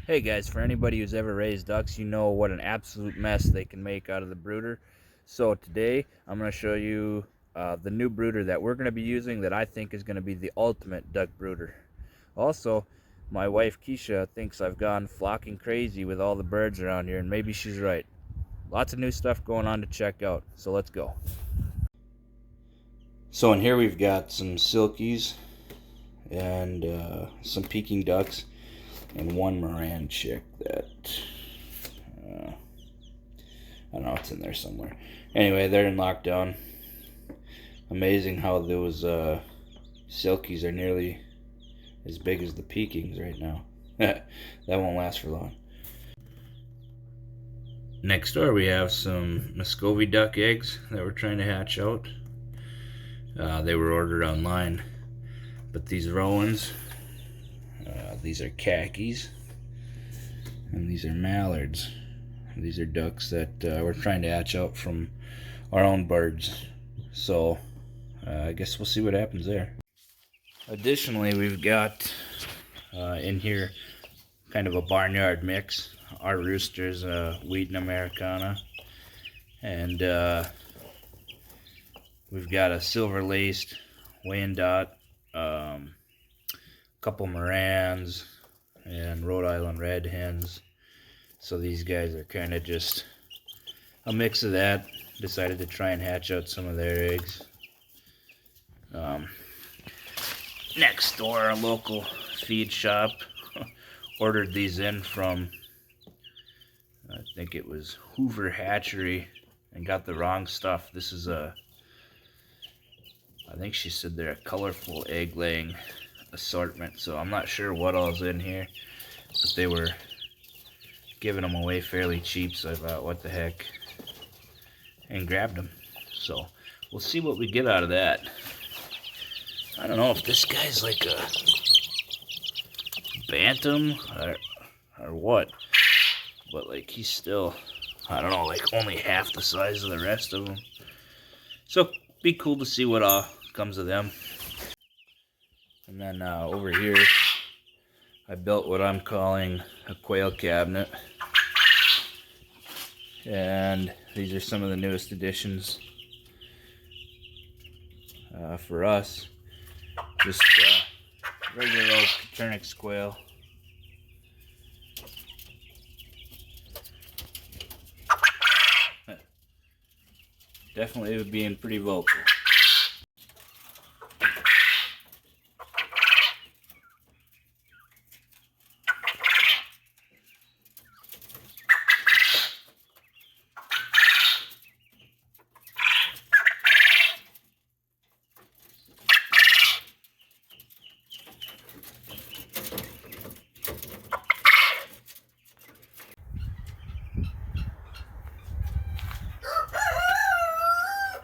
Hey guys, for anybody who's ever raised ducks, you know what an absolute mess they can make out of the brooder. So today I'm going to show you the new brooder that we're going to be using that I think is going to be the ultimate duck brooder. Also, my wife Keisha thinks I've gone flocking crazy with all the birds around here, and maybe she's right. Lots of new stuff going on to check out, so let's go. So in here we've got some silkies and some Peking ducks and one Moran chick that I don't know, it's in there somewhere. Anyway, they're in lockdown. Amazing how those silkies are nearly as big as the Pekings right now. That won't last for long. Next door we have some Muscovy duck eggs that we're trying to hatch out. They were ordered online. But these Rowans, these are khakis, and these are mallards. These are ducks that we're trying to hatch out from our own birds. So I guess we'll see what happens there. Additionally, we've got in here kind of a barnyard mix. Our rooster's Wheaton Americana, and we've got a silver laced Wyandotte, couple Morans, and Rhode Island red hens. So these guys are kind of just a mix of that. Decided to try and hatch out some of their eggs. Next door, a local feed shop ordered these in from, I think it was Hoover Hatchery, and got the wrong stuff. This is I think she said they're a colorful egg laying assortment, so I'm not sure what all's in here, but they were giving them away fairly cheap, so I thought, what the heck, and grabbed them. So we'll see what we get out of that. I don't know if this guy's like a bantam or what, but like he's still, I don't know, like only half the size of the rest of them. So be cool to see what comes of them. And then over here I built what I'm calling a quail cabinet, and these are some of the newest additions for us. Just regular old Caternix quail. Definitely being pretty vocal.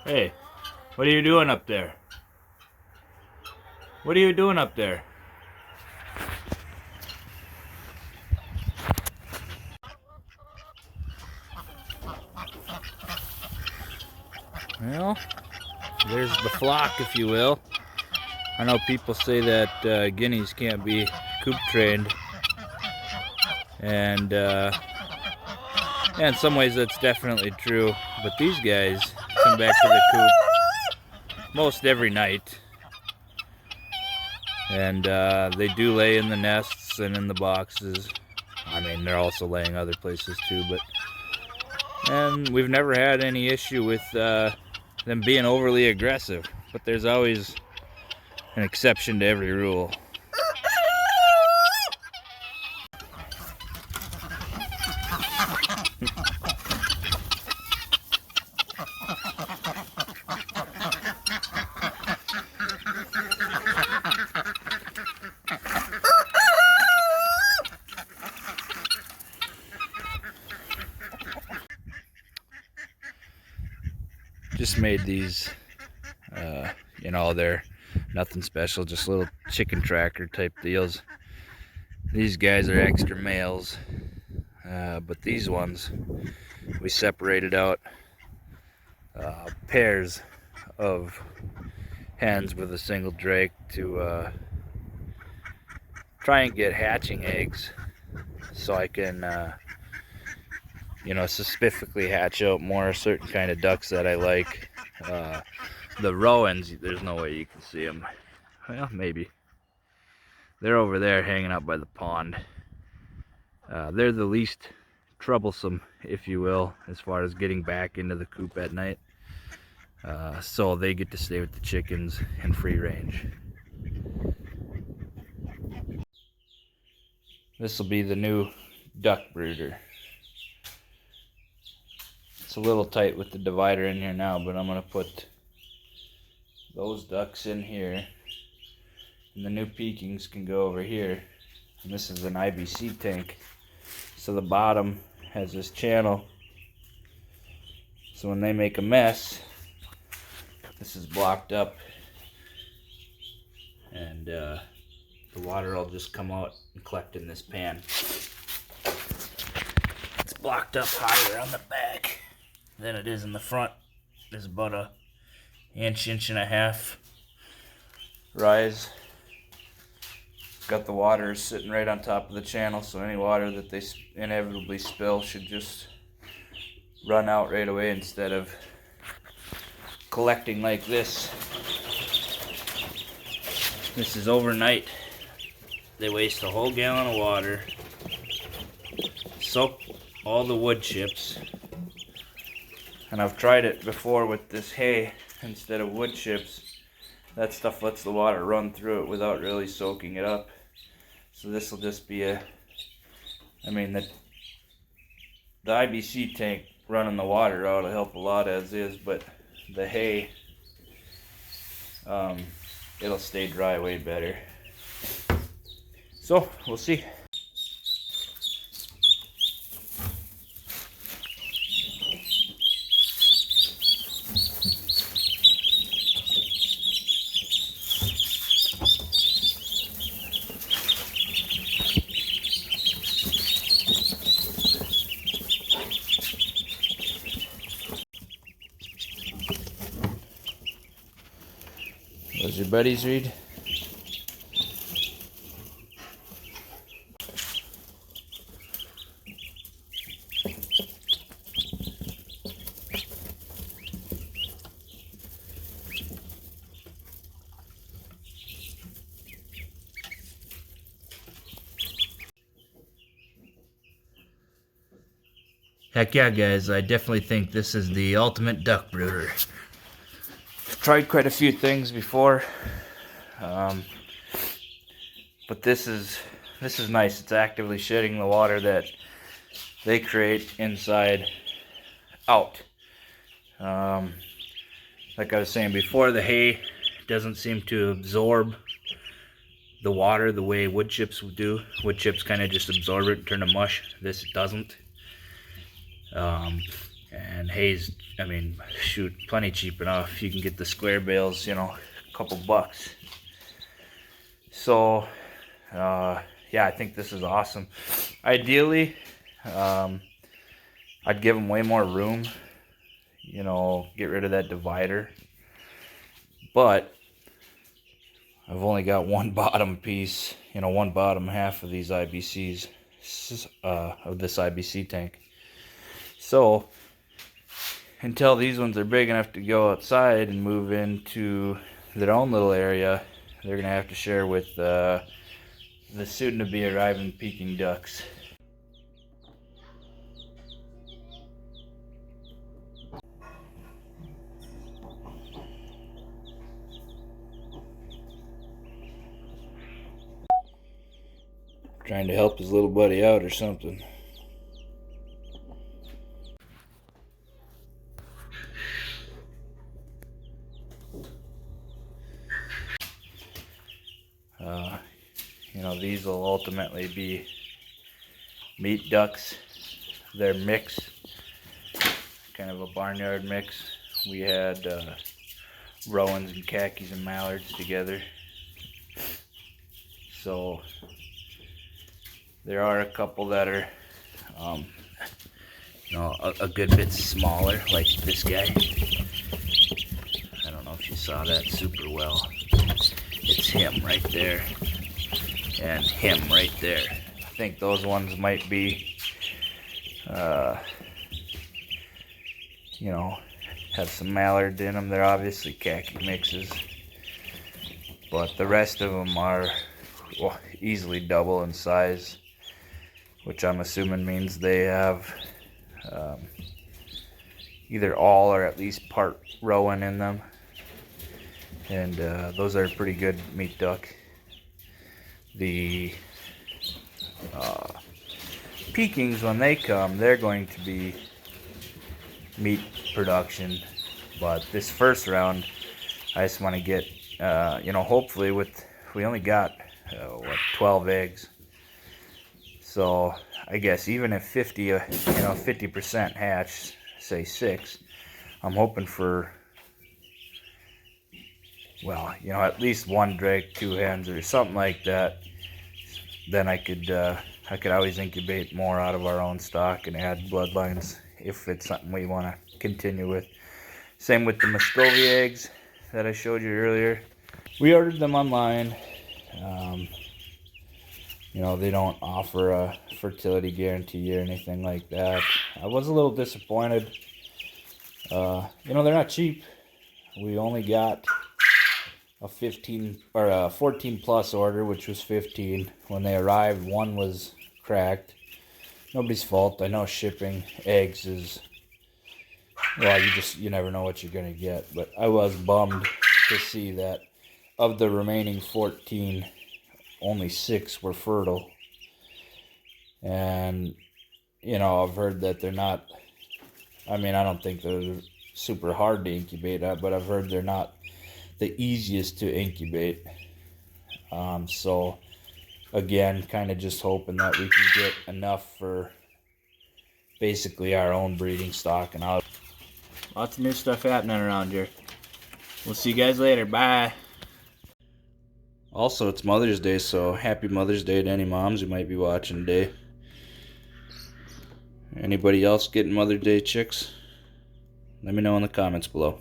Hey, what are you doing up there? What are you doing up there? Well, there's the flock, if you will. I know people say that guineas can't be coop trained, and in some ways that's definitely true, but these guys come back to the coop most every night, and they do lay in the nests and in the boxes. I mean, they're also laying other places too, and we've never had any issue with them being overly aggressive, but there's always an exception to every rule. Just made these, they're nothing special, just little chicken tracker type deals. These guys are extra males, but these ones we separated out pairs of hens with a single drake to try and get hatching eggs. so I can, you know, specifically hatch out more certain kind of ducks that I like. The Rowans, there's no way you can see them. Well, maybe. They're over there hanging out by the pond. They're the least troublesome, if you will, as far as getting back into the coop at night. So they get to stay with the chickens in free range. This will be the new Duck Brooder. It's a little tight with the divider in here now, but I'm going to put those ducks in here. And the new Pekings can go over here. And this is an IBC tank. So the bottom has this channel. So when they make a mess, this is blocked up. And the water will just come out and collect in this pan. It's blocked up higher on the back than it is in the front. There's about a inch and a half rise. Got the water sitting right on top of the channel, so any water that they inevitably spill should just run out right away instead of collecting like this. This is overnight. They waste a whole gallon of water, soak all the wood chips, and I've tried it before with this hay instead of wood chips. That stuff lets the water run through it without really soaking it up. So this will just be the IBC tank running the water out will help a lot as is, but the hay, it'll stay dry way better. So we'll see. Those your buddies, Reed? Heck yeah, guys, I definitely think this is the ultimate duck brooder. I've tried quite a few things before, but this is nice. It's actively shedding the water that they create inside out. Like I was saying before, the hay doesn't seem to absorb the water the way wood chips would do. Wood chips kind of just absorb it and turn to mush. This doesn't. And hay's, I mean, shoot, plenty cheap enough. You can get the square bales, you know, a couple bucks. So, yeah, I think this is awesome. Ideally, I'd give them way more room, you know, get rid of that divider. But I've only got one bottom piece, you know, one bottom half of these IBCs, of this IBC tank. So, until these ones are big enough to go outside and move into their own little area, they're going to have to share with the soon-to-be arriving Peking ducks. Trying to help his little buddy out or something. You know, these will ultimately be meat ducks. They're mixed, kind of a barnyard mix. We had Rowans and khakis and mallards together. So there are a couple that are, you know, a good bit smaller, like this guy. I don't know if you saw that super well. It's him right there, and him right there. I think those ones might be, you know, have some mallard in them. They're obviously khaki mixes, but the rest of them are, well, easily double in size, which I'm assuming means they have either all or at least part rowan in them. And those are pretty good meat duck. The Pekings, when they come, they're going to be meat production. But this first round, I just want to get, you know, hopefully we only got, 12 eggs. So I guess even if 50% hatch, say 6, I'm hoping for, well, you know, at least 1 drake, 2 hens, or something like that. Then I could always incubate more out of our own stock and add bloodlines if it's something we want to continue with. Same with the Muscovy eggs that I showed you earlier. We ordered them online. You know, they don't offer a fertility guarantee or anything like that. I was a little disappointed. You know, they're not cheap. We only got a 14 plus order, which was 15. When they arrived, 1 was cracked. Nobody's fault. I know shipping eggs is, well, you never know what you're gonna get. But I was bummed to see that of the remaining 14, only 6 were fertile. And you know, I've heard that they're not, I mean, I don't think they're super hard to incubate at, but I've heard they're not the easiest to incubate. So again, kind of just hoping that we can get enough for basically our own breeding stock. And lots of new stuff happening around here. We'll see you guys later. Bye. Also, it's Mother's Day, so happy Mother's Day to any moms who might be watching today. Anybody else getting Mother's Day chicks? Let me know in the comments below.